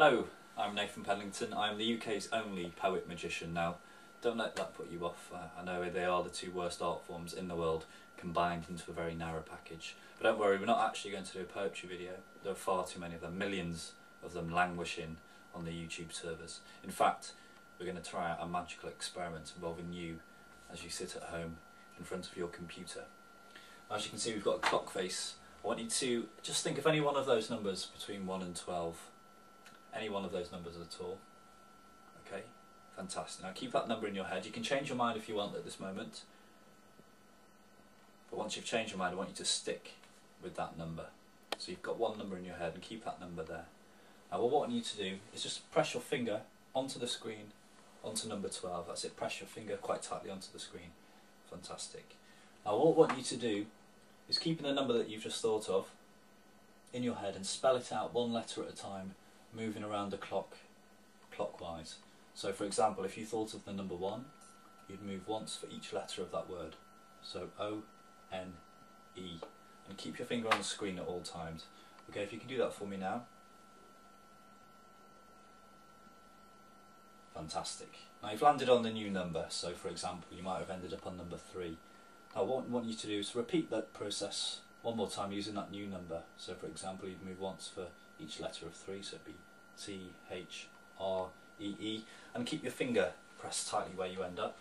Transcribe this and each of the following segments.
Hello, I'm Nathan Pennington. I'm the UK's only poet magician now. Don't let that put you off. I know they are the two worst art forms in the world combined into a very narrow package. But don't worry, we're not actually going to do a poetry video. There are far too many of them, millions of them languishing on the YouTube servers. In fact, we're going to try out a magical experiment involving you as you sit at home in front of your computer. As you can see, we've got a clock face. I want you to just think of any one of those numbers between 1 and 12. Any one of those numbers at all. Okay, fantastic. Now keep that number in your head. You can change your mind if you want at this moment. But once you've changed your mind, I want you to stick with that number. So you've got one number in your head and keep that number there. Now what I want you to do is just press your finger onto the screen, onto number 12. That's it, press your finger quite tightly onto the screen. Fantastic. Now what I want you to do is keeping the number that you've just thought of in your head and spell it out one letter at a time, moving around the clock clockwise. So for example, if you thought of the number 1, you'd move once for each letter of that word. So O-N-E. And keep your finger on the screen at all times. Okay, if you can do that for me now. Fantastic. Now you've landed on the new number, so for example you might have ended up on number 3. Now what I want you to do is repeat that process one more time using that new number. So for example you'd move once for each letter of 3, so it'd be T-H-R-E-E, and keep your finger pressed tightly where you end up.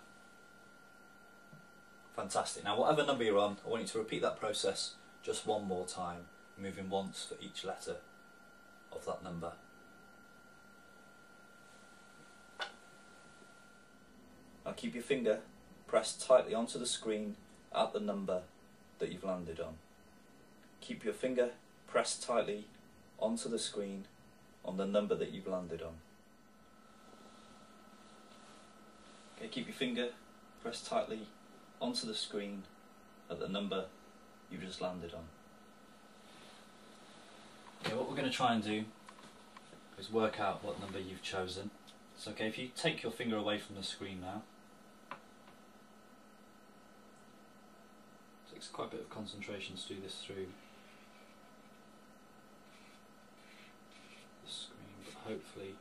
Fantastic. Now whatever number you're on, I want you to repeat that process just one more time, moving once for each letter of that number. Now keep your finger pressed tightly onto the screen at the number that you've landed on. Keep your finger pressed tightly onto the screen on the number that you've landed on. Okay, keep your finger pressed tightly onto the screen at the number you've just landed on. Okay, what we're going to try and do is work out what number you've chosen. So okay, if you take your finger away from the screen now, it takes quite a bit of concentration to do this through the screen, but hopefully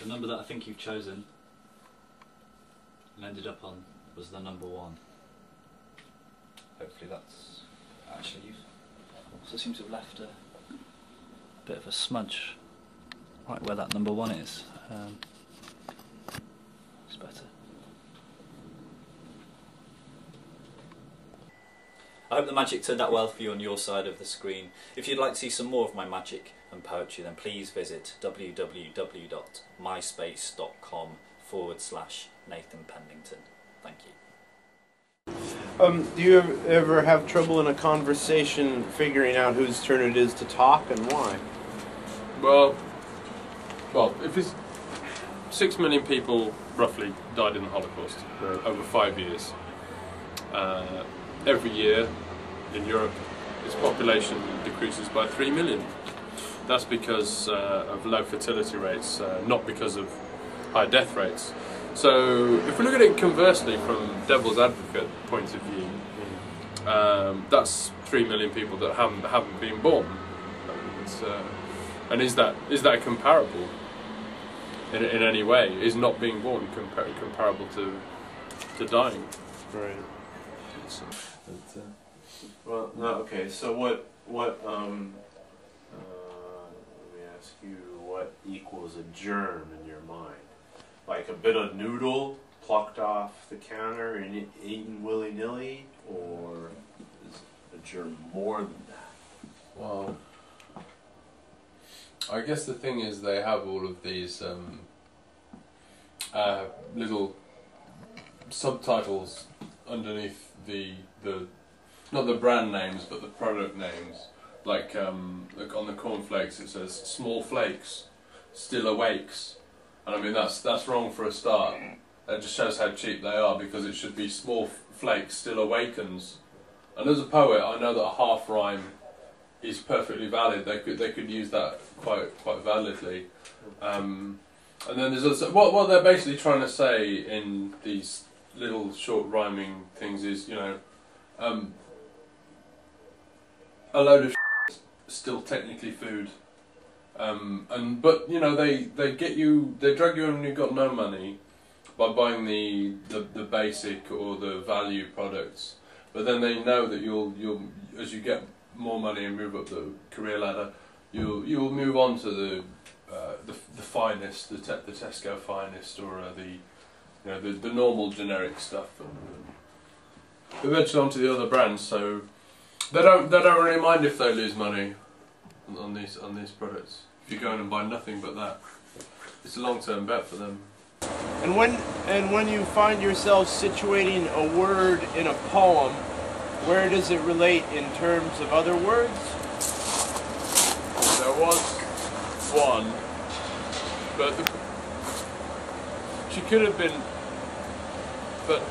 the number that I think you've chosen and ended up on was the number 1. Hopefully that's actually, you've also seem to have left a bit of a smudge right where that number 1 is. It's better. I hope the magic turned out well for you on your side of the screen. If you'd like to see some more of my magic and poetry, then please visit www.myspace.com/Nathan Pennington. Thank you. Do you ever have trouble in a conversation figuring out whose turn it is to talk and why? Well, if it's 6 million people roughly died in the Holocaust over 5 years. Every year in Europe, its population decreases by 3 million. That's because of low fertility rates, not because of high death rates. So if we look at it conversely from devil's advocate point of view, that's 3 million people that haven't been born. And is that comparable in any way? Is not being born comparable to dying? Right. So, Well, no, okay. So what? Let me ask you, what equals a germ in your mind? Like a bit of noodle plucked off the counter and eaten willy-nilly, or is a germ more than that? Well, I guess the thing is they have all of these little subtitles underneath the not the brand names but the product names. Like on the cornflakes it says "small flakes, still awakes," and I mean that's wrong for a start. That just shows how cheap they are, because it should be "small flakes, still awakens." And as a poet, I know that a half rhyme is perfectly valid. They could use that quite validly. And then there's also what they're basically trying to say in these little short rhyming things is, you know, a load of still technically food. But you know, they drag you in when you've got no money by buying the basic or the value products. But then they know that you'll as you get more money and move up the career ladder, you'll move on to the finest, the Tesco finest, or the normal generic stuff. Eventually onto the other brands, so they don't really mind if they lose money on these products. If you go in and buy nothing but that, it's a long-term bet for them. And when you find yourself situating a word in a poem, where does it relate in terms of other words? There was one, but she could have been, but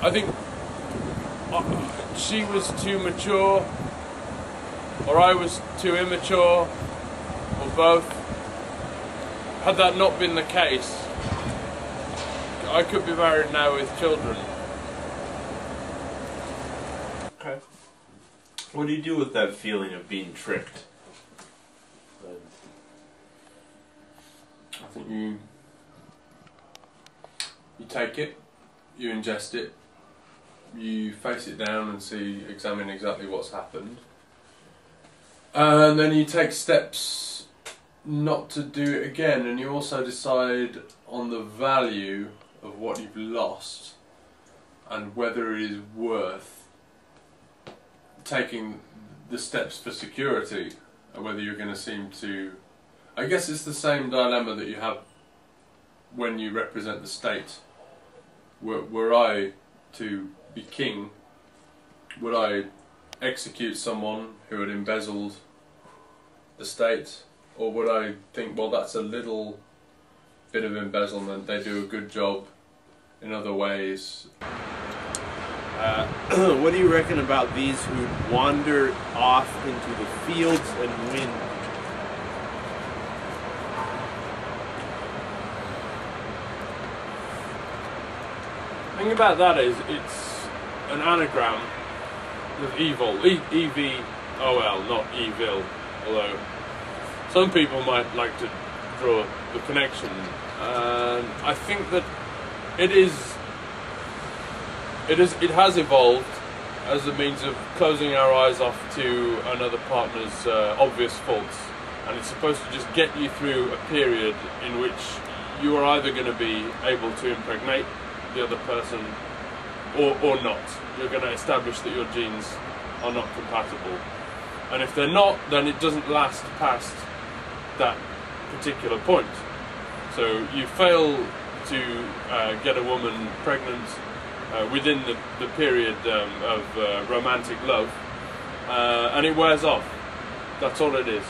I think she was too mature, or I was too immature, or both. Had that not been the case, I could be married now with children. Okay. What do you do with that feeling of being tricked? I think you take it, you ingest it, you face it down and examine exactly what's happened, and then you take steps not to do it again, and you also decide on the value of what you've lost and whether it is worth taking the steps for security, and whether you're going to seem to... I guess it's the same dilemma that you have when you represent the state. Were I to be king, would I execute someone who had embezzled the state, or would I think, well, that's a little bit of embezzlement, they do a good job in other ways? What do you reckon about these who wander off into the fields and win? The thing about that is, it's an anagram of evil, E-V-O-L, not evil, although some people might like to draw the connection. I think that it has evolved as a means of closing our eyes off to another partner's obvious faults, and it's supposed to just get you through a period in which you are either going to be able to impregnate the other person or not. You're going to establish that your genes are not compatible, and if they're not, then it doesn't last past that particular point. So you fail to get a woman pregnant within the period of romantic love, and it wears off. That's all it is.